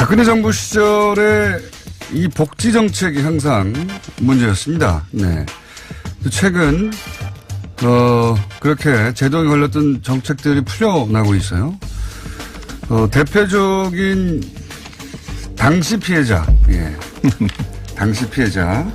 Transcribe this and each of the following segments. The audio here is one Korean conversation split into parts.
박근혜 정부 시절에 이 복지 정책이 항상 문제였습니다. 네. 최근 그렇게 제동이 걸렸던 정책들이 풀려나고 있어요. 대표적인 당시 피해자, 예. 당시 피해자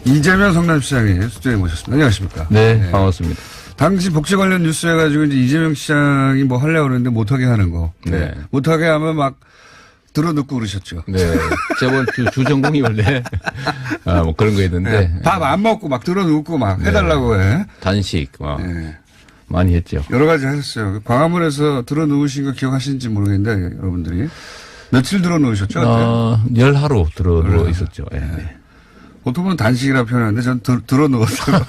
이재명 성남시장이 스튜디오에 모셨습니다. 안녕하십니까? 네, 네. 반갑습니다. 당시 복지 관련 뉴스 해가지고 이제 이재명 시장이 뭐 하려고 그러는데 못하게 하는 거. 네. 못하게 하면 막 들어눕고 그러셨죠. 네. 저번 주전공이 원래 뭐 그런 거 있는데. 네. 밥 안 먹고 막 들어눕고 막 해달라고 해. 단식 많이 했죠. 여러 가지 하셨어요. 광화문에서 들어누우신 거 기억하시는지 모르겠는데 여러분들이. 며칠 들어누우셨죠? 열하루 들어누워 있었죠. 네. 네. 보통은 단식이라고 표현하는데 전 들어누웠어요.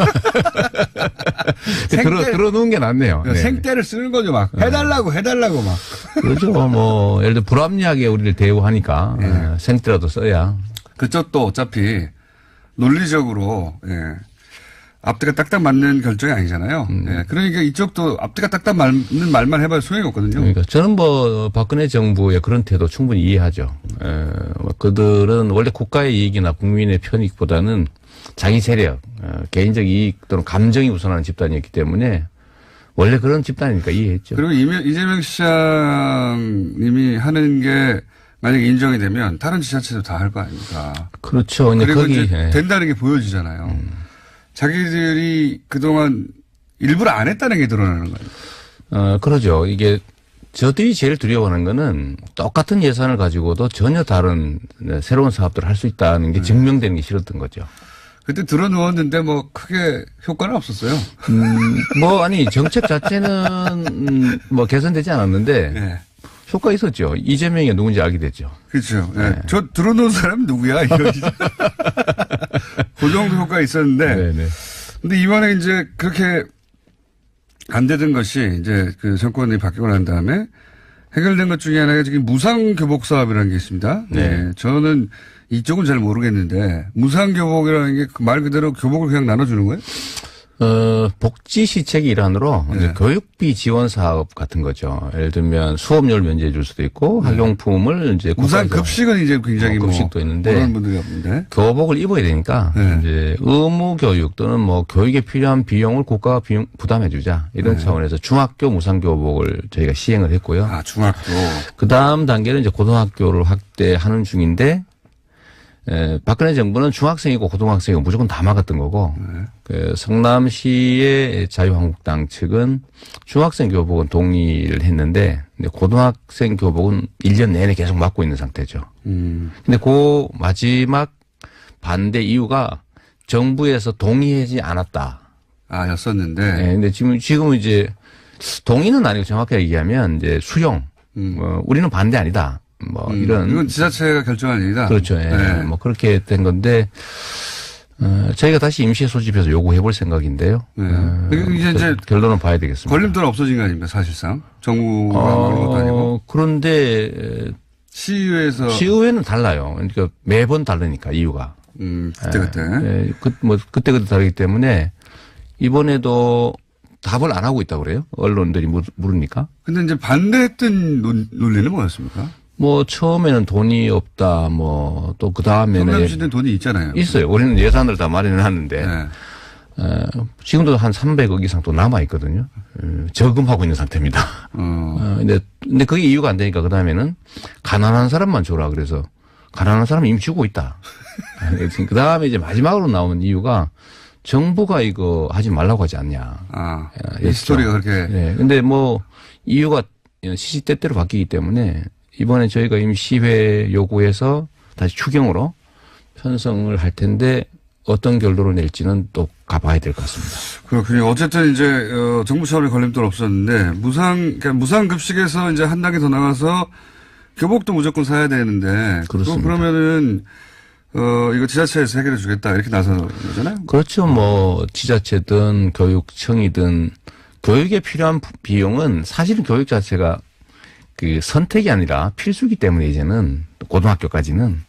들어누운 게 낫네요. 네. 생떼를 쓰는 거죠. 막 해달라고 막. 그렇죠. 뭐 예를 들어 불합리하게 우리를 대우하니까 생떼라도 써야. 그쪽도 어차피 논리적으로 앞뒤가 딱딱 맞는 결정이 아니잖아요. 그러니까 이쪽도 앞뒤가 딱딱 맞는 말만 해봐야 소용이 없거든요. 그러니까 저는 뭐 박근혜 정부의 그런 태도 충분히 이해하죠. 그들은 원래 국가의 이익이나 국민의 편익보다는 자기 세력, 개인적 이익 또는 감정이 우선하는 집단이었기 때문에 원래 그런 집단이니까 이해했죠. 그리고 이재명 시장님이 하는 게 만약에 인정이 되면 다른 지자체도 다 할 거 아닙니까? 그렇죠. 그리고 이제 된다는 게 보여지잖아요. 자기들이 그동안 일부러 안 했다는 게 드러나는 거예요. 그러죠. 이게 저들이 제일 두려워하는 거는 똑같은 예산을 가지고도 전혀 다른 새로운 사업들을 할 수 있다는 게 증명되는 게 싫었던 거죠. 그때 들어누웠는데 뭐 크게 효과는 없었어요. 아니 정책 자체는 뭐 개선되지 않았는데 네. 효과 있었죠. 이재명이 누군지 알게 됐죠. 그렇죠. 네. 저 들어놓은 사람 누구야? 이거. 그 정도 효과 있었는데. 네네. 근데 이번에 이제 그렇게 안 되던 것이 이제 그 정권이 바뀌고 난 다음에 해결된 것 중에 하나가 지금 무상교복 사업이라는 게 있습니다. 네. 저는 이쪽은 잘 모르겠는데 무상교복이라는 게 말 그대로 교복을 그냥 나눠주는 거예요? 복지시책의 일환으로 이제 교육비 지원 사업 같은 거죠. 예를 들면 수업료를 면제해 줄 수도 있고 학용품을 이제 무상 급식은 이제 굉장히 급식도 있는데 그런 분들이 없는데 교복을 입어야 되니까 이제 의무 교육 또는 뭐 교육에 필요한 비용을 국가가 부담해 주자 이런 차원에서 중학교 무상 교복을 저희가 시행을 했고요. 아, 중학교. 그다음 단계는 이제 고등학교를 확대하는 중인데 박근혜 정부는 중학생이고 고등학생이고 무조건 다 막았던 거고, 그 성남시의 자유한국당 측은 중학생 교복은 동의를 했는데, 고등학생 교복은 1년 내내 계속 막고 있는 상태죠. 근데 그 마지막 반대 이유가 정부에서 동의하지 않았다. 아, 였었는데. 네, 근데 지금은 이제 동의는 아니고 정확하게 얘기하면 이제 수용. 우리는 반대 아니다. 이건 지자체가 결정할 일이다. 그렇죠. 네. 뭐 그렇게 된 건데 저희가 다시 임시에 소집해서 요구해 볼 생각인데요. 이제 결론은 봐야 되겠습니다. 걸림돌 없어진 거 아닙니까, 사실상? 정부가 그런 것도 아니고. 그런데 시의회는 달라요. 그러니까 매번 다르니까 이유가. 그때. 그때 다르기 때문에 이번에도 답을 안 하고 있다고 그래요? 언론들이 물으니까. 근데 이제 반대했던 논리는 뭐였습니까? 처음에는 돈이 없다, 또 그 다음에는. 성남시는 돈이 있잖아요. 있어요. 우리는 예산을 다 마련을 하는데. 지금도 한 300억 이상 또 남아있거든요. 저금하고 있는 상태입니다. 근데 그게 이유가 안 되니까 그 다음에는 가난한 사람만 줘라. 그래서 가난한 사람 이미 주고 있다. 그 다음에 이제 마지막으로 나오는 이유가 정부가 이거 하지 말라고 하지 않냐. 이 스토리가 그렇게. 네. 근데 이유가 시시때때로 바뀌기 때문에 이번에 저희가 임시회 요구해서 다시 추경으로 편성을 할 텐데 어떤 결론을 낼지는 또 가봐야 될 것 같습니다. 그렇군요. 어쨌든 이제 정부 차원의 걸림돌 없었는데 무상급식에서 이제 한 단계 더 나가서 교복도 무조건 사야 되는데. 그렇습니다. 그러면은 이거 지자체에서 해결해 주겠다 이렇게 나서는 거잖아요. 그렇죠. 지자체든 교육청이든 교육에 필요한 비용은 사실은 교육 자체가 그 선택이 아니라 필수기 때문에 이제는 고등학교까지는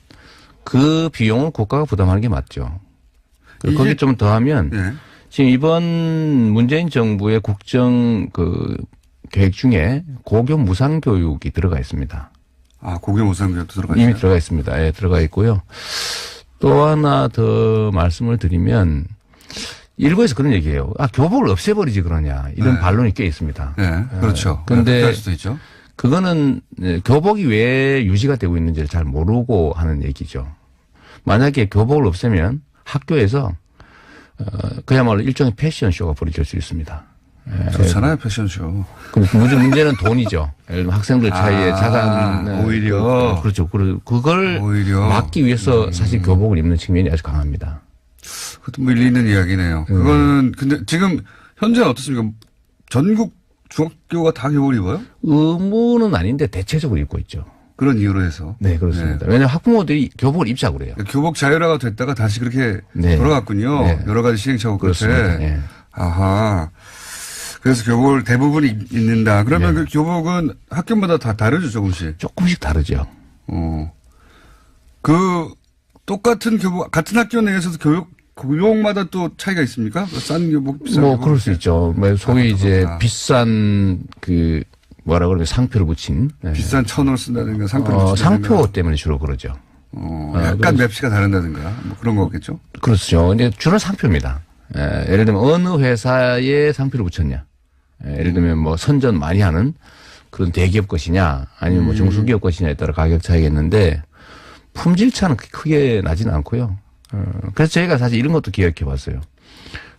그 비용을 국가가 부담하는 게 맞죠. 거기 좀 더하면 지금 이번 문재인 정부의 국정 계획 중에 고교 무상교육이 들어가 있습니다. 아, 고교무상교육도 들어가 있어요? 이미 들어가 있습니다. 예, 들어가 있고요. 또 하나 더 말씀을 드리면 일부에서 그런 얘기예요. 아, 교복을 없애버리지 그러냐. 이런 네. 반론이 꽤 있습니다. 네, 그렇죠. 근데 그럴 수도 있죠. 그거는 교복이 왜 유지가 되고 있는지를 잘 모르고 하는 얘기죠. 만약에 교복을 없애면 학교에서 그야말로 일종의 패션쇼가 벌어질 수 있습니다. 좋잖아요, 패션쇼. 그럼 문제는 돈이죠. 예를 들면 학생들 사이에 자산. 오히려. 그렇죠. 그걸 오히려. 막기 위해서 사실 교복을 입는 측면이 아주 강합니다. 그것도 뭐 일리 있는 이야기네요. 그거는, 근데 지금 현재는 어떻습니까? 전국 중학교가 다 교복을 입어요? 의무는 아닌데 대체적으로 입고 있죠. 그런 이유로 해서. 네, 그렇습니다. 왜냐하면 학부모들이 교복을 입자고 그래요. 교복 자율화가 됐다가 다시 그렇게 네. 돌아갔군요. 네. 여러 가지 시행착오 끝에. 그렇습니다. 네. 아하. 그래서 교복을 대부분 입는다. 그러면 그 교복은 학교마다 다 다르죠, 조금씩? 조금씩 다르죠. 똑같은 교복, 같은 학교 내에서도 교복마다 또 차이가 있습니까? 싼 교복, 비싼 교복? 그럴 수 있죠. 소위 이제 비싼 뭐라 그러면 상표를 붙인. 네. 비싼 천을 쓴다든가 상표를 붙인다든가. 상표 때문에 주로 그러죠. 약간 맵시가 다른다든가 뭐 그런 거겠죠? 그렇죠. 근데 주로 상표입니다. 예를 들면 어느 회사에 상표를 붙였냐. 예를 들면 뭐 선전 많이 하는 그런 대기업 것이냐 아니면 뭐 중소기업 것이냐에 따라 가격 차이겠는데 품질 차는 크게 나지는 않고요. 그래서 저희가 사실 이런 것도 기억해 봤어요.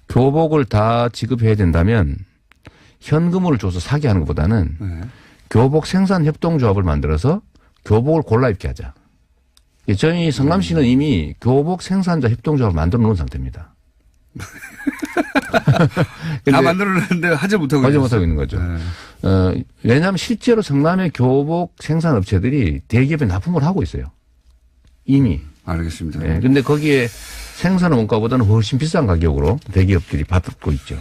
교복을 다 지급해야 된다면 현금으로 줘서 사게 하는 것보다는 교복 생산 협동조합을 만들어서 교복을 골라 입게 하자. 저희 성남시는 이미 교복 생산자 협동조합을 만들어 놓은 상태입니다. 다 만들어놨는데 하지 못하고 있는 거죠. 네. 왜냐하면 실제로 성남의 교복 생산 업체들이 대기업에 납품을 하고 있어요. 이미. 알겠습니다. 네. 근데 거기에 생산 원가보다는 훨씬 비싼 가격으로 대기업들이 받고 있죠.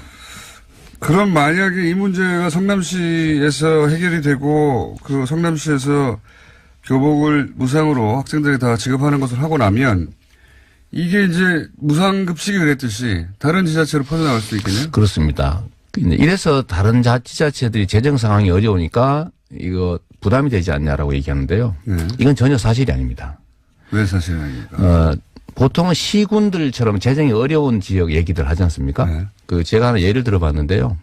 그럼 만약에 이 문제가 성남시에서 해결이 되고 그 성남시에서 교복을 무상으로 학생들이 다 지급하는 것을 하고 나면 이게 이제 무상급식이 그랬듯이 다른 지자체로 퍼져나갈 수도 있겠네요? 그렇습니다. 이래서 다른 지자체들이 재정 상황이 어려우니까 이거 부담이 되지 않냐라고 얘기하는데요. 이건 전혀 사실이 아닙니다. 왜 사실이 아닙니까? 보통은 시군들처럼 재정이 어려운 지역 얘기들 하지 않습니까? 네. 제가 하나 예를 들어봤는데요.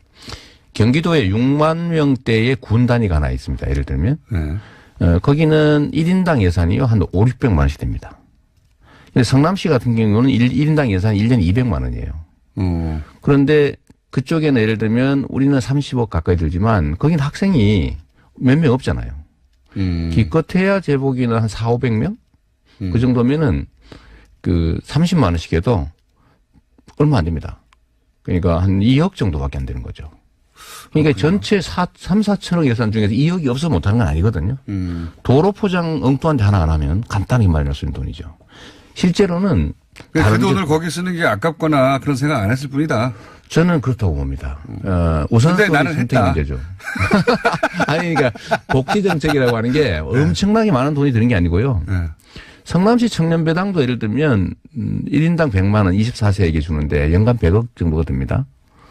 경기도에 6만 명대의 군 단위가 하나 있습니다. 예를 들면. 거기는 1인당 예산이요. 한 5, 600만 원씩 됩니다. 근데 성남시 같은 경우는 1인당 예산이 1년에 200만 원이에요. 그런데 그쪽에는 예를 들면 우리는 30억 가까이 들지만 거기는 학생이 몇 명 없잖아요. 기껏해야 제복이는 한 4, 500명? 그 정도면은 30만 원씩 해도 얼마 안 됩니다. 그러니까 한 2억 정도밖에 안 되는 거죠. 그러니까 전체 3, 4천억 예산 중에서 2억이 없어 못하는 건 아니거든요. 도로 포장 엉뚱한 데 하나 안 하면 간단하게 마련할 수 있는 돈이죠. 실제로는 그 돈을 거기 쓰는 게 아깝거나 그런 생각 안 했을 뿐이다. 저는 그렇다고 봅니다. 우선순위 선택 문제죠. 아니 그러니까 복지 정책이라고 하는 게 엄청나게 많은 돈이 드는 게 아니고요. 성남시 청년배당도 예를 들면 1인당 100만 원 24세에게 주는데 연간 100억 정도가 듭니다.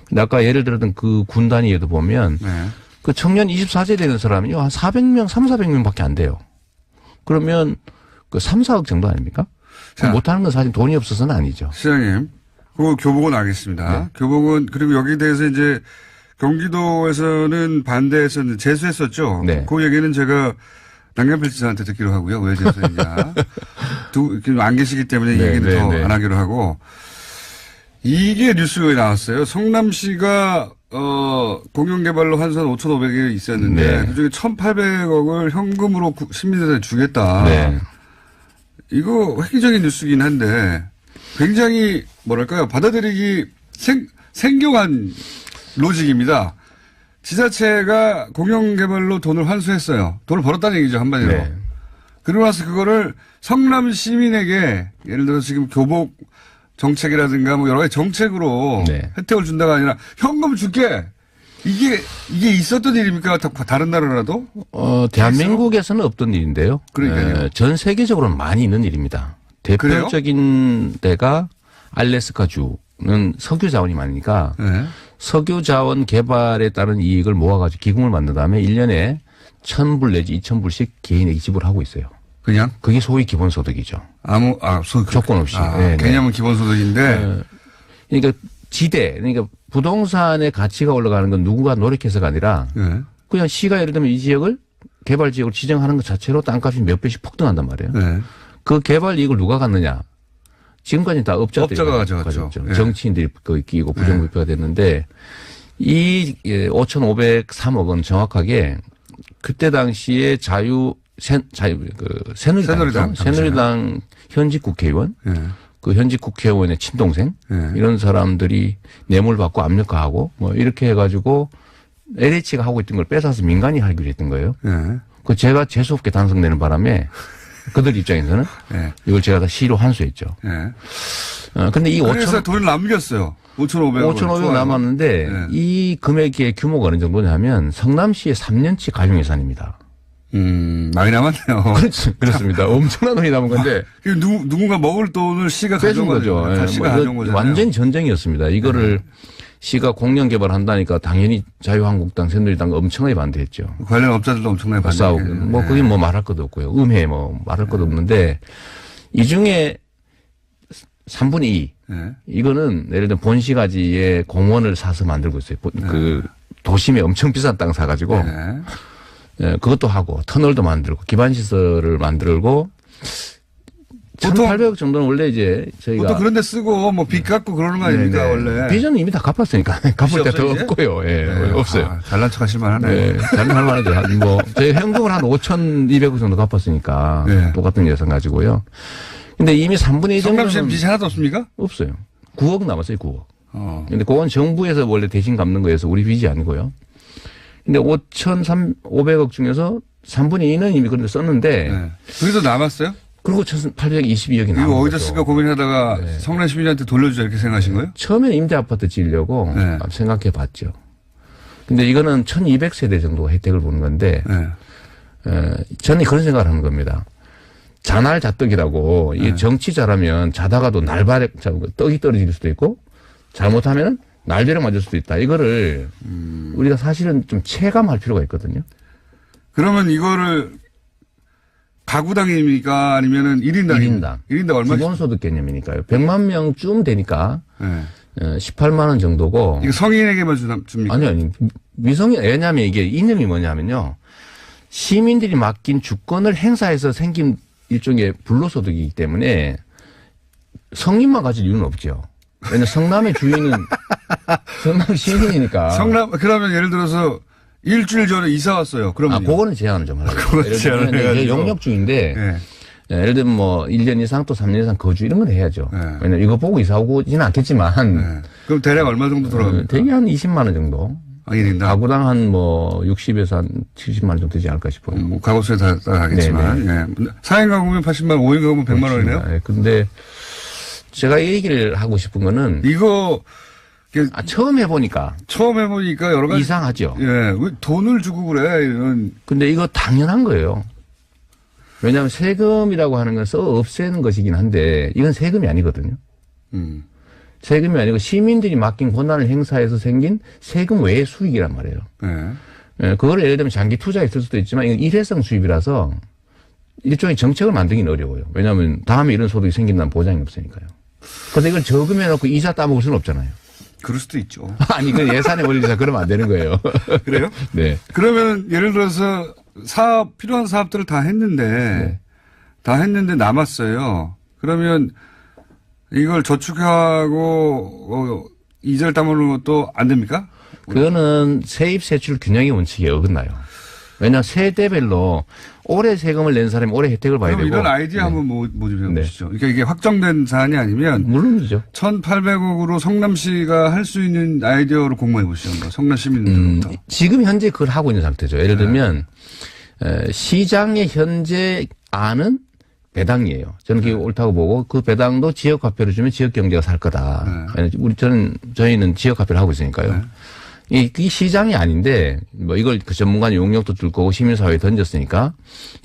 근데 아까 예를 들었던 그 군 단위에도 보면 그 청년 24세 되는 사람이 한 400명, 3, 400명 밖에 안 돼요. 그러면 그 3, 4억 정도 아닙니까? 못하는 건 사실 돈이 없어서는 아니죠. 시장님, 그 교복은 알겠습니다. 네. 교복은 그리고 여기에 대해서 이제 경기도에서는 반대해서 제수했었죠. 네. 그 얘기는 제가 남경필 지사한테 듣기로 하고요. 왜 제수했냐. 안 계시기 때문에 이 얘기는 더 안 하기로 하고. 이게 뉴스에 나왔어요. 성남시가 공영개발로 한선 5,500이 있었는데 그중에 1,800억을 현금으로 시민들한테 주겠다. 네. 이거 획기적인 뉴스긴 한데 굉장히 뭐랄까요. 받아들이기 생경한 로직입니다. 지자체가 공영개발로 돈을 환수했어요. 돈을 벌었다는 얘기죠. 한마디로. 네. 그러고 나서 그거를 성남 시민에게 예를 들어서 지금 교복 정책이라든가 뭐 여러 가지 정책으로 혜택을 준다가 아니라 현금 줄게. 이게 있었던 일입니까? 다른 나라라도? 대한민국에서는 없던 일인데요. 그러니까요. 전 세계적으로는 많이 있는 일입니다. 대표적인 데가 알래스카주는 석유 자원이 많으니까 석유 자원 개발에 따른 이익을 모아가지고 기금을 만든 다음에 1년에 1,000불 내지 2,000불씩 개인에게 지불하고 있어요. 그냥? 그게 소위 기본소득이죠. 조건 없이. 개념은 기본소득인데. 그러니까 그러니까 부동산의 가치가 올라가는 건 누구가 노력해서가 아니라 네. 그냥 시가 예를 들면 이 지역을 개발 지역으로 지정하는 것 자체로 땅값이 몇 배씩 폭등한단 말이에요. 네. 그 개발 이익을 누가 갖느냐. 지금까지 다 업자가 가져갔죠. 네. 정치인들이 거기 끼고 부정부패가 됐는데 이 5,503억 원 정확하게 그때 당시에 새누리당 현직 국회의원 네. 그 현직 국회의원의 친동생 네. 이런 사람들이 뇌물 받고 압력화하고 뭐 이렇게 해가지고 LH가 하고 있던 걸 뺏어서 민간이 하기로 했던 거예요. 네. 그 제가 재수없게 단속되는 바람에 그들 입장에서는 네. 이걸 제가 다 시로 환수했죠. 네. 근데 이 그래서 돈을 남겼어요. 5,500원 남았는데 네. 이 금액의 규모가 어느 정도냐면 성남시의 3년치 가용 예산입니다. 많이 남았네요. 그렇습니다. 엄청난 돈이 남은 건데. 누군가 먹을 돈을 시가 뺏은 거죠. 시가 가져온 거잖아요. 완전히 전쟁이었습니다. 이거를 시가 공영 개발한다니까 당연히 자유한국당, 새누리당 엄청나게 반대했죠. 관련 업자들도 엄청나게 반대했고. 반대했고. 뭐 그게 뭐 말할 것도 없고요. 음해 뭐 말할 것도 없는데 이 중에 3분의 2. 네. 이거는 예를 들면 본시가지에 공원을 사서 만들고 있어요. 그 도심에 엄청 비싼 땅 사가지고. 네. 예, 그것도 하고 터널도 만들고 기반시설을 만들고 1,800억 정도는 원래 이제 저희가 보통 그런 데 쓰고 뭐 빚 갚고 그러는 거 아닙니까 원래. 빚은 이미 다 갚았으니까 갚을 때 더 없고요. 예, 네. 없어요. 잘난 척 하실 만하네요. 네, 잘난 만하죠. 뭐 저희 현금을 한 5,200억 정도 갚았으니까 네. 똑같은 예산 가지고요. 근데 이미 3분의 2 정도는 성남시는 빚이 하나도 없습니까? 없어요. 9억 남았어요. 9억. 근데 그건 정부에서 원래 대신 갚는 거여서 우리 빚이 아니고요. 근데 5,500억 중에서 3분의 2는 이미 그런데 썼는데. 네. 그래도 남았어요? 그리고 1,822억이 남은 이거 어디다 거죠. 쓸까 고민하다가 네. 성남 시민한테 돌려주자 이렇게 생각하신 거예요? 처음에는 임대아파트 지으려고 네. 생각해 봤죠. 근데 이거는 1,200세대 정도 혜택을 보는 건데. 네. 저는 그런 생각을 하는 겁니다. 자날자떡이라고 이게 정치 잘하면 자다가도 날바래 떡이 떨어질 수도 있고 잘못하면 날벼락 맞을 수도 있다. 이거를 우리가 사실은 좀 체감할 필요가 있거든요. 그러면 이거를 가구당입니까? 아니면은 1인당입니까? 1인당 얼마? 기본소득 개념이니까요. 100만 명쯤 되니까 네. 18만 원 정도고. 이거 성인에게만 줍니까? 아니. 미성인, 왜냐하면 이게 이념이 뭐냐면요. 시민들이 맡긴 주권을 행사해서 생긴 일종의 불로소득이기 때문에 성인만 가질 이유는 없죠. 왜냐면 성남의 주인은 성남 시민이니까. 그러면 예를 들어서 일주일 전에 이사 왔어요. 그러면. 그거는 제한을 좀 하라고. 그거는 제한을 이게 해가지고. 영역주인데. 네. 예를 들면 뭐 1년 이상 또 3년 이상 거주 이런 건 해야죠. 네. 왜냐면 이거 보고 이사 오지는 않겠지만. 네. 그럼 대략 얼마 정도 들어갑니까? 대개 한 20만 원 정도. 1인당? 가구당 한 뭐 60에서 한 70만 원 정도 되지 않을까 싶어요. 뭐 가구수에 따라가겠지만. 네. 4인 가구면 80만 원, 5인 가구면 100만 원이네요. 네. 근데 제가 이 얘기를 하고 싶은 거는 이거 처음 해보니까 여러 가지 이상하죠. 예, 왜 돈을 주고 그래 이런. 근데 이거 당연한 거예요. 왜냐하면 세금이라고 하는 건 써 없애는 것이긴 한데 이건 세금이 아니거든요. 세금이 아니고 시민들이 맡긴 권한을 행사해서 생긴 세금 외의 수익이란 말이에요. 네. 예, 그걸 예를 들면 장기 투자했을 수도 있지만 이건 일회성 수입이라서 일종의 정책을 만들기는 어려워요. 왜냐하면 다음에 이런 소득이 생긴다는 보장이 없으니까요. 그래서 이걸 저금해놓고 이자 따먹을 수는 없잖아요. 그럴 수도 있죠. 아니, 그 예산에 올리자 그러면 안 되는 거예요. 그래요? 네. 그러면 예를 들어서 필요한 사업들을 다 했는데 남았어요. 그러면 이걸 저축하고 이자를 따먹는 것도 안 됩니까? 그거는 세입 세출 균형의 원칙에 어긋나요. 왜냐하면 세대별로 올해 세금을 낸 사람이 올해 혜택을 봐야 되고. 이런 아이디어 한번 모집해 보시죠. 그러니까 이게 확정된 사안이 아니면 물론이죠. 1,800억으로 성남시가 할 수 있는 아이디어로 공모해 보시죠. 성남 시민들부터. 지금 현재 그걸 하고 있는 상태죠. 예를 들면 시장의 현재 안은 배당이에요. 저는 그게 옳다고 보고 그 배당도 지역화폐로 주면 지역경제가 살 거다. 저희는 지역화폐를 하고 있으니까요. 이 시장이 아닌데 뭐 이걸 그 전문가 용역도 들 거고 시민사회에 던졌으니까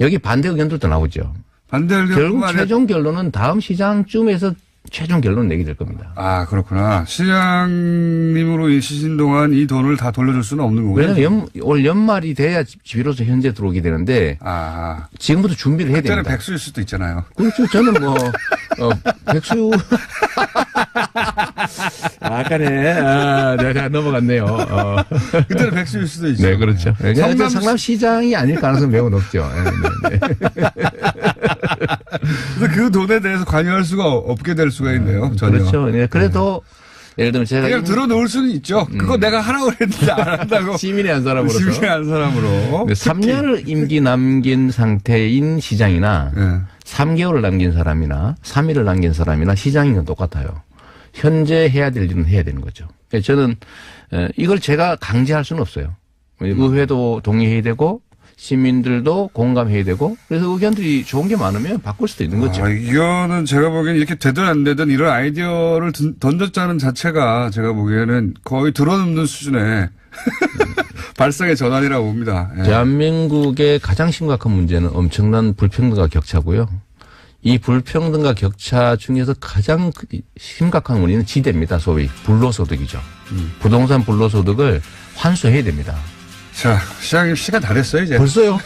여기 반대 의견들도 나오죠. 반대 의견 결국 최종 결론은 다음 시장쯤에서 최종 결론 내게 될 겁니다. 아, 그렇구나. 시장님으로 있으신 동안 이 돈을 다 돌려줄 수는 없는 거군요. 왜냐하면 올 연말이 돼야 비로소 현재 들어오게 되는데 지금부터 준비를 해야 됩니다. 그때는 백수일 수도 있잖아요. 그렇죠. 저는 뭐 백수 아까네 내가 넘어갔네요. 그때는 백수일 수도 있죠. 네, 그렇죠. 성남시장이 아닐 가능성이 매우 높죠. 네. 그래서 그 돈에 대해서 관여할 수가 없게 될 수가 있네요. 전혀. 그렇죠. 네, 그래도 예를 들면 제가 그냥 들어놓을 수는 있죠. 그거 내가 하라고 했는데 안 한다고. 시민의 한 사람으로서. 시민의 한 사람으로. 3년을 임기 남긴 상태인 시장이나 3개월을 남긴 사람이나 3일을 남긴 사람이나 시장인 똑같아요. 현재 해야 될 일은 해야 되는 거죠. 저는 이걸 제가 강제할 수는 없어요. 의회도 동의해야 되고 시민들도 공감해야 되고 그래서 의견들이 좋은 게 많으면 바꿀 수도 있는 거죠. 이거는 제가 보기에는 이렇게 되든 안 되든 이런 아이디어를 던졌자는 자체가 제가 보기에는 거의 들어눕는 수준의 발상의 전환이라고 봅니다. 예. 대한민국의 가장 심각한 문제는 엄청난 불평등과 격차고요. 이 불평등과 격차 중에서 가장 심각한 원인은 지대입니다. 소위 불로소득이죠. 부동산 불로소득을 환수해야 됩니다. 자, 시장님 시간 다 됐어요, 이제. 벌써요?